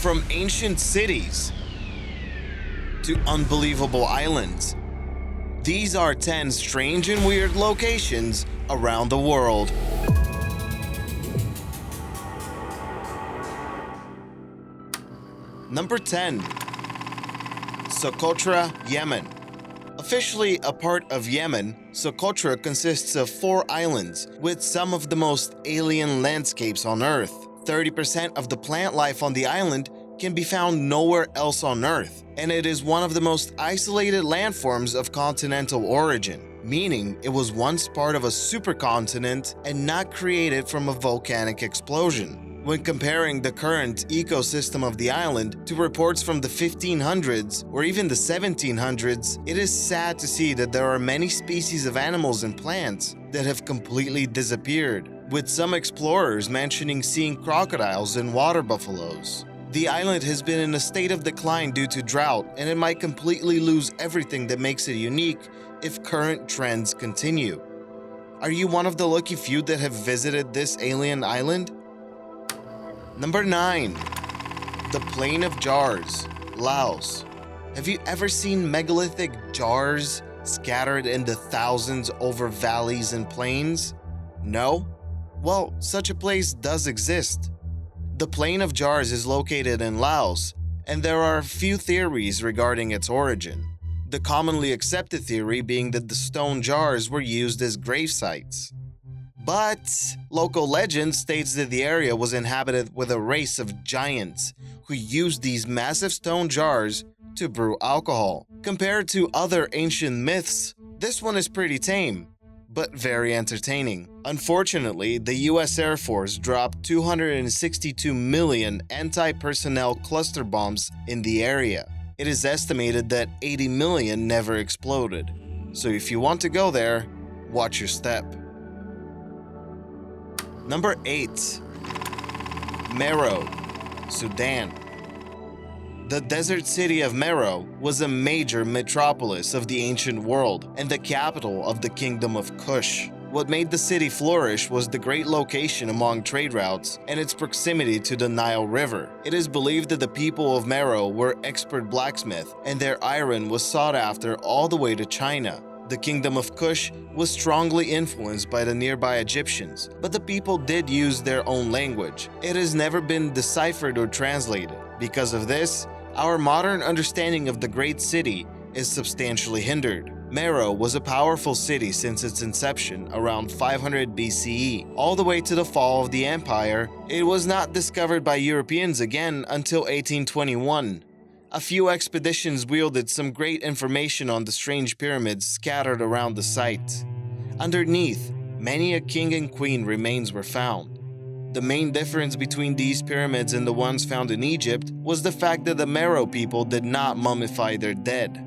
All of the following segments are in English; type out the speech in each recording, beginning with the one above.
From ancient cities to unbelievable islands, these are 10 strange and weird locations around the world. Number 10. Socotra, Yemen. Officially a part of Yemen, Socotra consists of 4 islands with some of the most alien landscapes on Earth. 30% of the plant life on the island can be found nowhere else on Earth, and it is one of the most isolated landforms of continental origin, meaning it was once part of a supercontinent and not created from a volcanic explosion. When comparing the current ecosystem of the island to reports from the 1500s or even the 1700s, it is sad to see that there are many species of animals and plants that have completely disappeared, with some explorers mentioning seeing crocodiles and water buffaloes. The island has been in a state of decline due to drought, and it might completely lose everything that makes it unique if current trends continue. Are you one of the lucky few that have visited this alien island? Number 9. The Plain of Jars, Laos. Have you ever seen megalithic jars scattered in the thousands over valleys and plains? No? Well, such a place does exist. The Plain of Jars is located in Laos, and there are a few theories regarding its origin. The commonly accepted theory being that the stone jars were used as grave sites. But local legend states that the area was inhabited with a race of giants who used these massive stone jars to brew alcohol. Compared to other ancient myths, this one is pretty tame, but very entertaining. Unfortunately, the US Air Force dropped 262 million anti-personnel cluster bombs in the area. It is estimated that 80 million never exploded. So if you want to go there, watch your step. Number 8. Maro, Sudan. The desert city of Maro was a major metropolis of the ancient world and the capital of the Kingdom of Kush. What made the city flourish was the great location among trade routes and its proximity to the Nile River. It is believed that the people of Maro were expert blacksmiths and their iron was sought after all the way to China. The Kingdom of Kush was strongly influenced by the nearby Egyptians, but the people did use their own language. It has never been deciphered or translated. Because of this, our modern understanding of the great city is substantially hindered. Maro was a powerful city since its inception around 500 BCE. All the way to the fall of the empire, it was not discovered by Europeans again until 1821. A few expeditions wielded some great information on the strange pyramids scattered around the site. Underneath, many a king and queen remains were found. The main difference between these pyramids and the ones found in Egypt was the fact that the Maro people did not mummify their dead.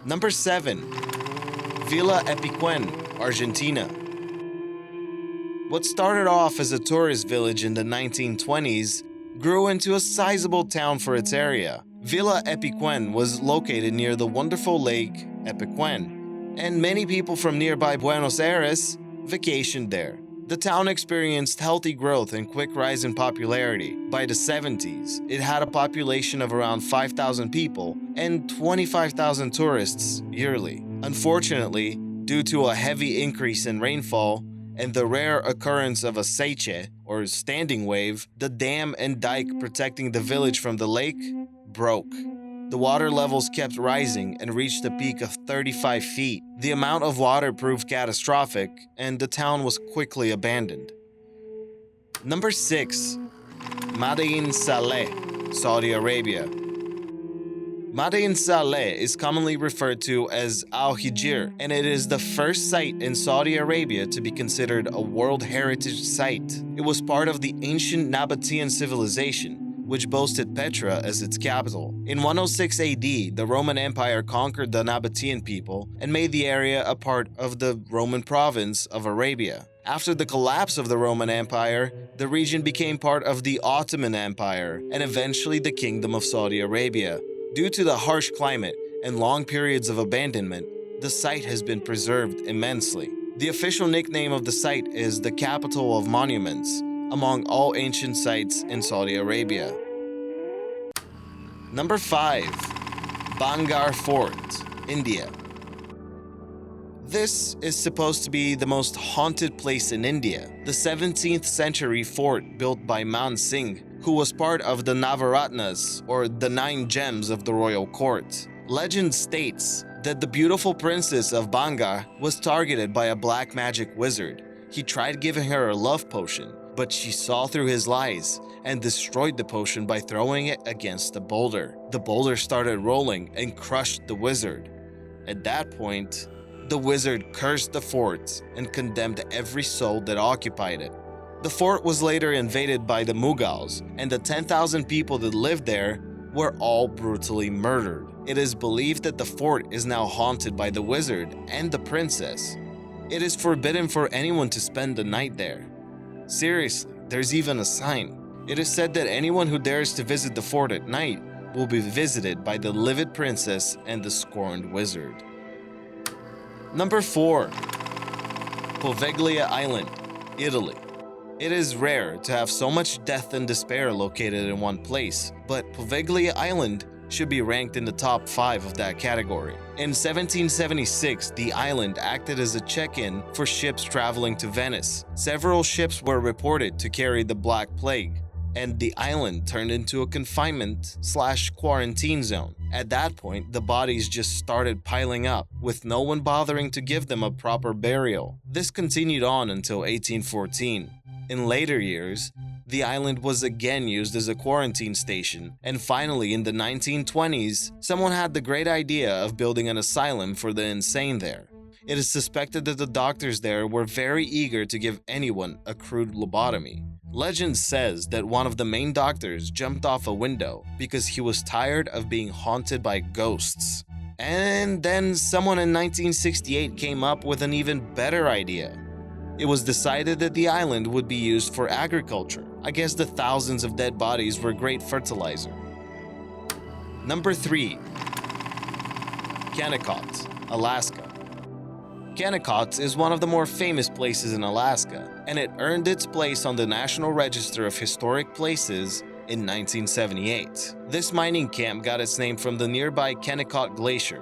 Number 7. Villa Epiquen, Argentina. What started off as a tourist village in the 1920s grew into a sizable town for its area. Villa Epiquen was located near the wonderful lake Epiquen, and many people from nearby Buenos Aires vacationed there. The town experienced healthy growth and quick rise in popularity. By the 70s, it had a population of around 5,000 people and 25,000 tourists yearly. Unfortunately, due to a heavy increase in rainfall and the rare occurrence of a seiche, or standing wave, the dam and dike protecting the village from the lake broke. The water levels kept rising and reached a peak of 35 feet. The amount of water proved catastrophic, and the town was quickly abandoned. Number 6. Mada'in Saleh, Saudi Arabia. Madain Saleh is commonly referred to as Al-Hijr, and it is the first site in Saudi Arabia to be considered a World Heritage Site. It was part of the ancient Nabataean Civilization, which boasted Petra as its capital. In 106 AD, the Roman Empire conquered the Nabataean people and made the area a part of the Roman province of Arabia. After the collapse of the Roman Empire, the region became part of the Ottoman Empire and eventually the Kingdom of Saudi Arabia. Due to the harsh climate and long periods of abandonment, the site has been preserved immensely. The official nickname of the site is the Capital of Monuments, among all ancient sites in Saudi Arabia. Number 5. Bhangarh Fort, India. This is supposed to be the most haunted place in India. The 17th century fort built by Man Singh, who was part of the Navaratnas, or the 9 gems of the royal court. Legend states that the beautiful princess of Bhangarh was targeted by a black magic wizard. He tried giving her a love potion, but she saw through his lies and destroyed the potion by throwing it against a boulder. The boulder started rolling and crushed the wizard. At that point, the wizard cursed the fort and condemned every soul that occupied it. The fort was later invaded by the Mughals, and the 10,000 people that lived there were all brutally murdered. It is believed that the fort is now haunted by the wizard and the princess. It is forbidden for anyone to spend the night there. Seriously, there's even a sign. It is said that anyone who dares to visit the fort at night will be visited by the livid princess and the scorned wizard. Number 4. Poveglia Island, Italy. It is rare to have so much death and despair located in one place, but Poveglia Island should be ranked in the top 5 of that category. In 1776, the island acted as a check-in for ships traveling to Venice. Several ships were reported to carry the Black Plague, and the island turned into a confinement/quarantine zone. At that point, the bodies just started piling up, with no one bothering to give them a proper burial. This continued on until 1814. In later years, the island was again used as a quarantine station, and finally in the 1920s, someone had the great idea of building an asylum for the insane there. It is suspected that the doctors there were very eager to give anyone a crude lobotomy. Legend says that one of the main doctors jumped off a window because he was tired of being haunted by ghosts. And then someone in 1968 came up with an even better idea. It was decided that the island would be used for agriculture. I guess the thousands of dead bodies were great fertilizer. Number 3. Kennecott, Alaska. Kennecott is one of the more famous places in Alaska, and it earned its place on the National Register of Historic Places in 1978. This mining camp got its name from the nearby Kennecott Glacier,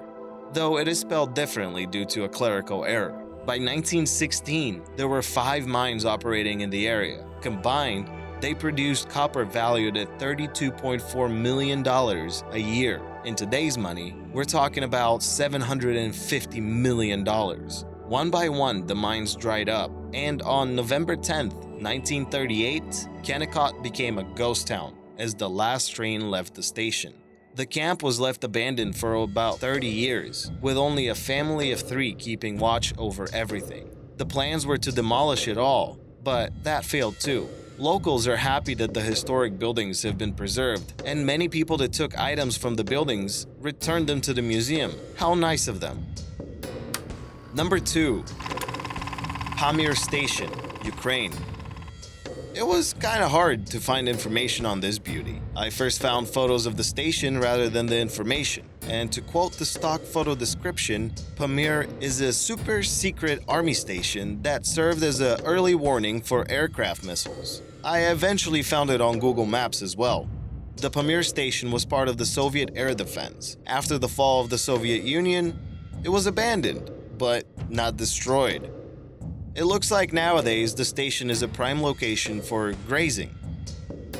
though it is spelled differently due to a clerical error. By 1916, there were 5 mines operating in the area. Combined, they produced copper valued at $32.4 million a year. In today's money, we're talking about $750 million. One by one, the mines dried up, and on November 10th, 1938, Kennecott became a ghost town as the last train left the station. The camp was left abandoned for about 30 years, with only a family of 3 keeping watch over everything. The plans were to demolish it all, but that failed too. Locals are happy that the historic buildings have been preserved, and many people that took items from the buildings returned them to the museum. How nice of them. Number 2. Pamir Station, Ukraine. It was kinda hard to find information on this beauty. I first found photos of the station rather than the information. And to quote the stock photo description, Pamir is a super secret army station that served as an early warning for aircraft missiles. I eventually found it on Google Maps as well. The Pamir station was part of the Soviet air defense. After the fall of the Soviet Union, it was abandoned, but not destroyed. It looks like nowadays the station is a prime location for grazing.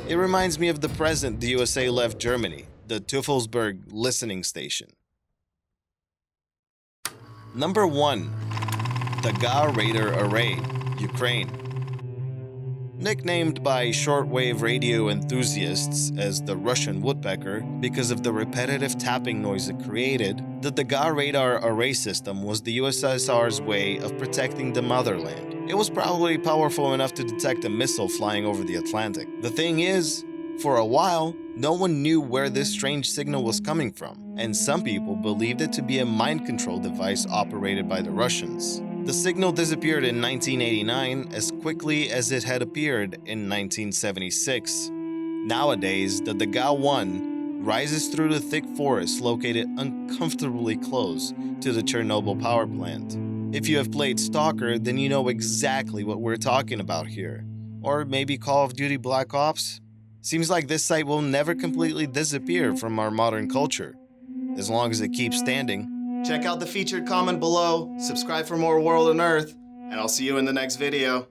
It reminds me of the present the USA left Germany, the Teufelsberg listening station. Number 1. The GAW Array Ukraine. Nicknamed by shortwave radio enthusiasts as the Russian woodpecker because of the repetitive tapping noise it created, the GAW radar array system was the USSR's way of protecting the motherland. It was probably powerful enough to detect a missile flying over the Atlantic. The thing is, for a while, no one knew where this strange signal was coming from, and some people believed it to be a mind control device operated by the Russians. The signal disappeared in 1989 as quickly as it had appeared in 1976. Nowadays, the GAW-1 rises through the thick forest located uncomfortably close to the Chernobyl power plant. If you have played Stalker, then you know exactly what we're talking about here. Or maybe Call of Duty Black Ops? Seems like this site will never completely disappear from our modern culture, as long as it keeps standing. Check out the featured comment below, subscribe for more World and Earth, and I'll see you in the next video.